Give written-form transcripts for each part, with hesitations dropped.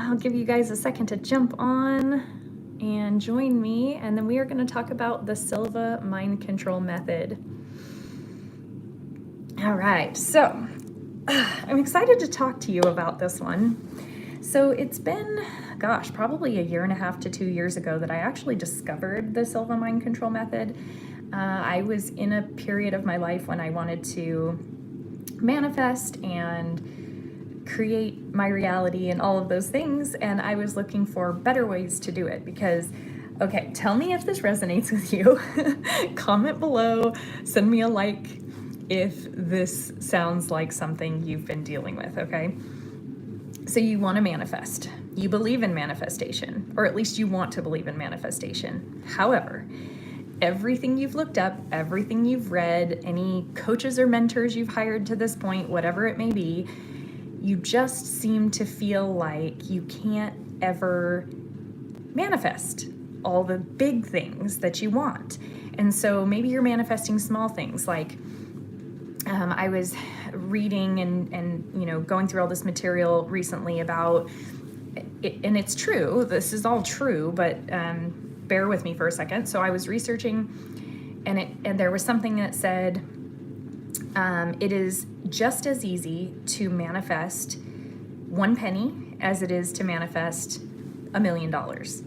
I'll give you guys a second to jump on and join me, and then we are going to talk about the Silva mind control method. All right, so I'm excited to talk to you about this one. So it's been, probably 1.5 to 2 years ago that I actually discovered the Silva mind control method. I was in a period of my life when I wanted to manifest and create my reality and all of those things, and I was looking for better ways to do it because, okay, tell me if this resonates with you. Comment below, send me a like if this sounds like something you've been dealing with, okay? So you want to manifest. You believe in manifestation, or at least you want to believe in manifestation. However, everything you've looked up, everything you've read, any coaches or mentors you've hired to this point, whatever it may be, you just seem to feel like you can't ever manifest all the big things that you want. And so maybe you're manifesting small things like I was reading and going through all this material recently about it, and it's true, this is all true, but bear with me for a second. So I was researching, and there was something that said it is just as easy to manifest 1 penny as it is to manifest $1 million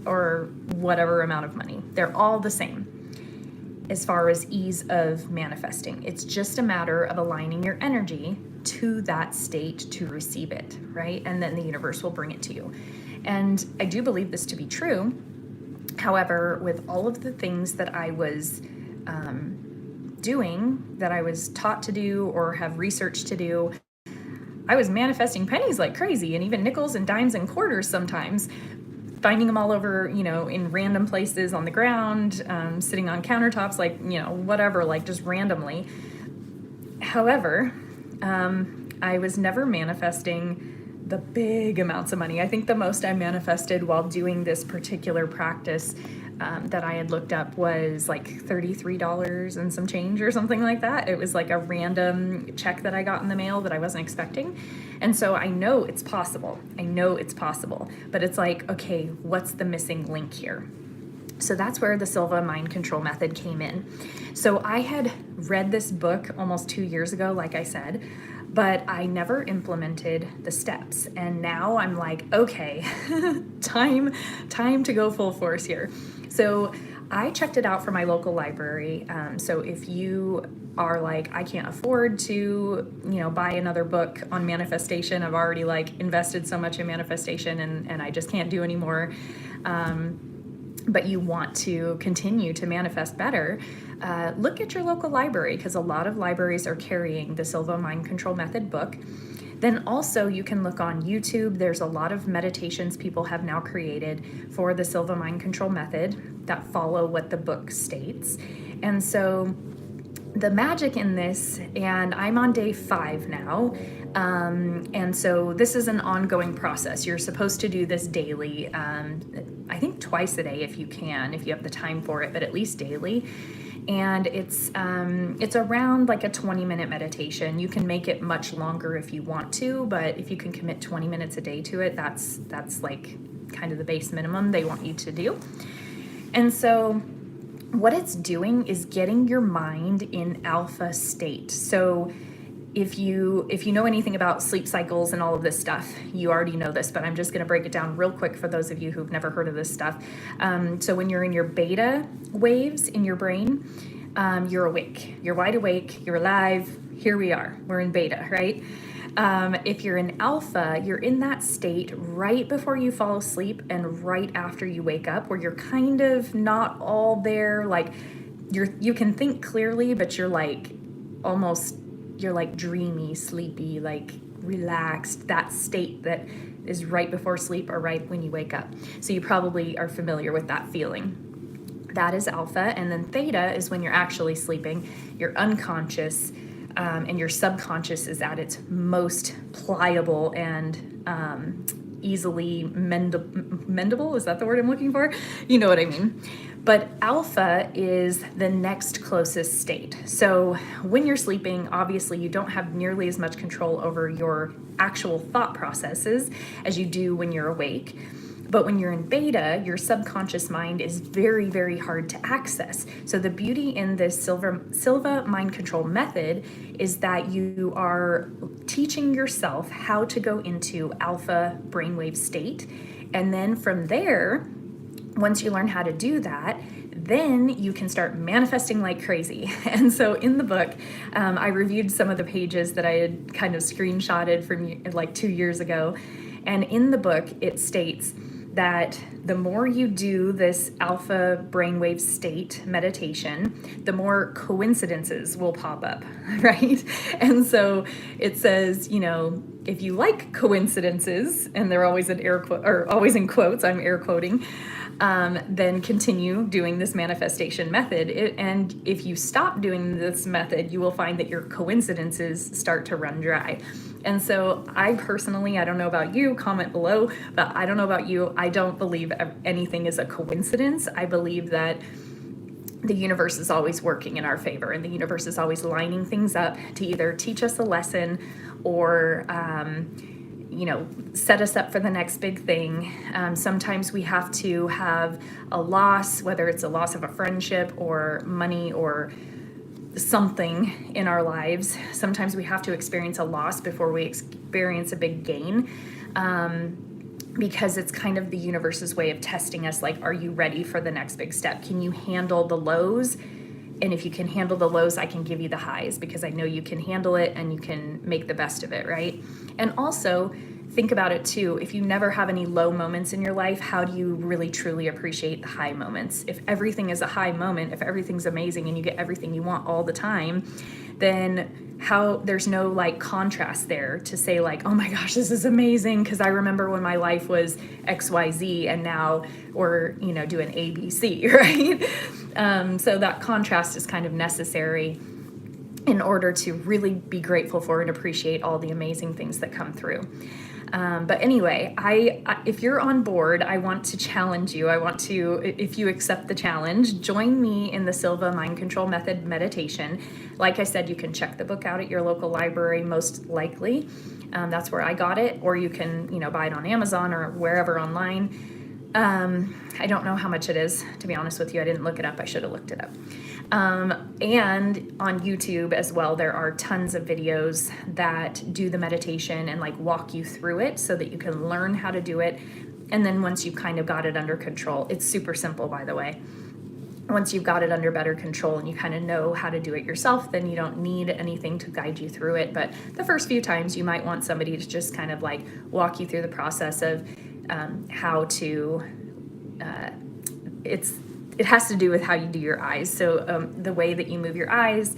or whatever amount of money. They're all the same as far as ease of manifesting. It's just a matter of aligning your energy to that state to receive it, right? And then the universe will bring it to you. And I do believe this to be true. However, with all of the things that I was doing, that I was taught to do or have researched to do, I was manifesting pennies like crazy, and even nickels and dimes and quarters sometimes, finding them all over, in random places on the ground, sitting on countertops, whatever, just randomly. However, I was never manifesting the big amounts of money. I think the most I manifested while doing this particular practice that I had looked up was like $33 and some change or something like that. It was like a random check that I got in the mail that I wasn't expecting. And so I know it's possible. But it's like, okay, what's the missing link here? So that's where the Silva mind control method came in. So I had read this book almost 2 years ago, like I said, but I never implemented the steps. And now I'm like, okay, time to go full force here. So I checked it out for my local library. So if you are like, I can't afford to, buy another book on manifestation, I've already invested so much in manifestation and I just can't do anymore. But you want to continue to manifest better, look at your local library, because a lot of libraries are carrying the Silva Mind Control Method book. Then also you can look on YouTube. There's a lot of meditations people have now created for the Silva Mind Control Method that follow what the book states. And so the magic in this, and I'm on day 5 now, and so this is an ongoing process. You're supposed to do this daily, I think twice a day if you can, if you have the time for it, but at least daily. And it's around like a 20-minute meditation. You can make it much longer if you want to, but if you can commit 20 minutes a day to it, that's like kind of the base minimum they want you to do. And so what it's doing is getting your mind in alpha state. So if you know anything about sleep cycles and all of this stuff, you already know this, but I'm just going to break it down real quick for those of you who've never heard of this stuff. So when you're in your beta waves in your brain, you're awake, you're wide awake, you're alive. Here we are, we're in beta, right? If you're in alpha, you're in that state right before you fall asleep and right after you wake up, where you're kind of not all there, like you can think clearly, but you're like dreamy, sleepy, like relaxed, that state that is right before sleep or right when you wake up. So you probably are familiar with that feeling. That is alpha. And then theta is when you're actually sleeping, you're unconscious, and your subconscious is at its most pliable and easily mendable. Is that the word I'm looking for? You know what I mean. But alpha is the next closest state. So when you're sleeping, obviously you don't have nearly as much control over your actual thought processes as you do when you're awake. But when you're in beta, your subconscious mind is very, very hard to access. So the beauty in this Silva mind control method is that you are teaching yourself how to go into alpha brainwave state. And then from there, once you learn how to do that, then you can start manifesting like crazy. And so in the book, I reviewed some of the pages that I had kind of screenshotted from like 2 years ago. And in the book, it states that the more you do this alpha brainwave state meditation, the more coincidences will pop up, right? And so it says, you know, if you like coincidences, and they're always in always in quotes, I'm air quoting, then continue doing this manifestation method. And if you stop doing this method, you will find that your coincidences start to run dry. And so I personally, I don't know about you, comment below, but I don't know about you, I don't believe anything is a coincidence. I believe that the universe is always working in our favor, and the universe is always lining things up to either teach us a lesson or you know, set us up for the next big thing. Sometimes we have to have a loss, whether it's a loss of a friendship or money or something in our lives. Sometimes we have to experience a loss before we experience a big gain, because it's kind of the universe's way of testing us, like, are you ready for the next big step? Can you handle the lows? And if you can handle the lows, I can give you the highs, because I know you can handle it and you can make the best of it, right? And also, think about it too, if you never have any low moments in your life, how do you really truly appreciate the high moments? If everything is a high moment, if everything's amazing and you get everything you want all the time, then how there's no like contrast there to say like, oh my gosh, this is amazing, because I remember when my life was XYZ and now we're, you know, doing ABC, right? So that contrast is kind of necessary in order to really be grateful for and appreciate all the amazing things that come through. But anyway, if you're on board, I want to challenge you. I want to, if you accept the challenge, join me in the Silva Mind Control Method meditation. Like I said, you can check the book out at your local library, most likely. That's where I got it, or you can, you know, buy it on Amazon or wherever online. I don't know how much it is, to be honest with you. I didn't look it up. I should have looked it up. And on YouTube as well, there are tons of videos that do the meditation and like walk you through it so that you can learn how to do it. And then once you've kind of got it under control, it's super simple, by the way. Once you've got it under better control and you kind of know how to do it yourself, then you don't need anything to guide you through it. But the first few times you might want somebody to just kind of like walk you through the process of how to, it has to do with how you do your eyes. So the way that you move your eyes,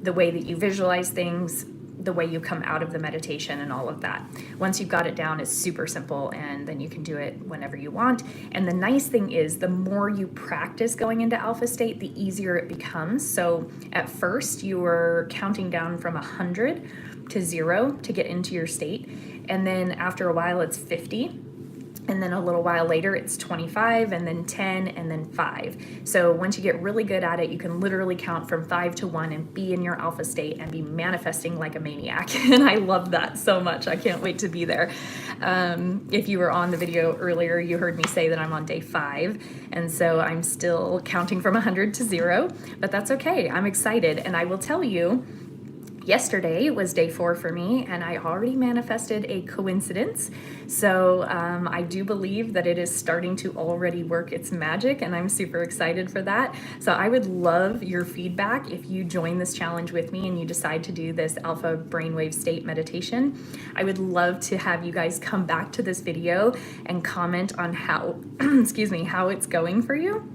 the way that you visualize things, the way you come out of the meditation and all of that. Once you've got it down, it's super simple, and then you can do it whenever you want. And the nice thing is, the more you practice going into alpha state, the easier it becomes. So at first you're counting down from 100 to 0 to get into your state. And then after a while it's 50. And then a little while later, it's 25, and then 10, and then 5. So once you get really good at it, you can literally count from 5 to 1 and be in your alpha state and be manifesting like a maniac. And I love that so much. I can't wait to be there. If you were on the video earlier, you heard me say that I'm on day 5. And so I'm still counting from 100 to 0, but that's okay. I'm excited. And I will tell you, yesterday was day 4 for me, and I already manifested a coincidence. So I do believe that it is starting to already work its magic, and I'm super excited for that. So I would love your feedback if you join this challenge with me and you decide to do this alpha brainwave state meditation. I would love to have you guys come back to this video and comment on how, excuse me, how it's going for you,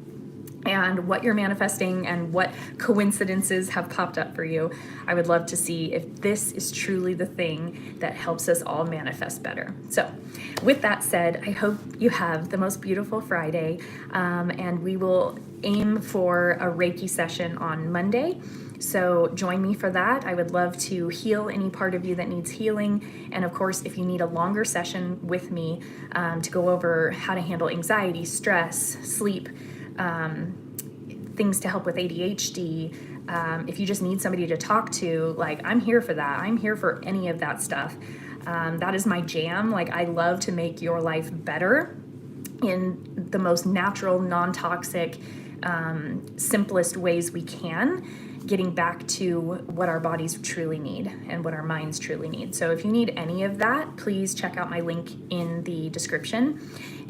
and what you're manifesting and what coincidences have popped up for you. I would love to see if this is truly the thing that helps us all manifest better. So with that said, I hope you have the most beautiful Friday, and we will aim for a Reiki session on Monday. So join me for that. I would love to heal any part of you that needs healing. And of course, if you need a longer session with me to go over how to handle anxiety, stress, sleep, things to help with ADHD, if you just need somebody to talk to, like, I'm here for that. I'm here for any of that stuff. That is my jam. Like, I love to make your life better in the most natural, non-toxic, simplest ways we can, getting back to what our bodies truly need and what our minds truly need. So if you need any of that, please check out my link in the description.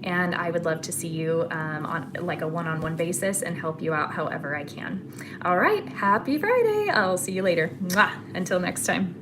And I would love to see you on like a one-on-one basis and help you out however I can. All right, happy Friday. I'll see you later. Mwah. Until next time.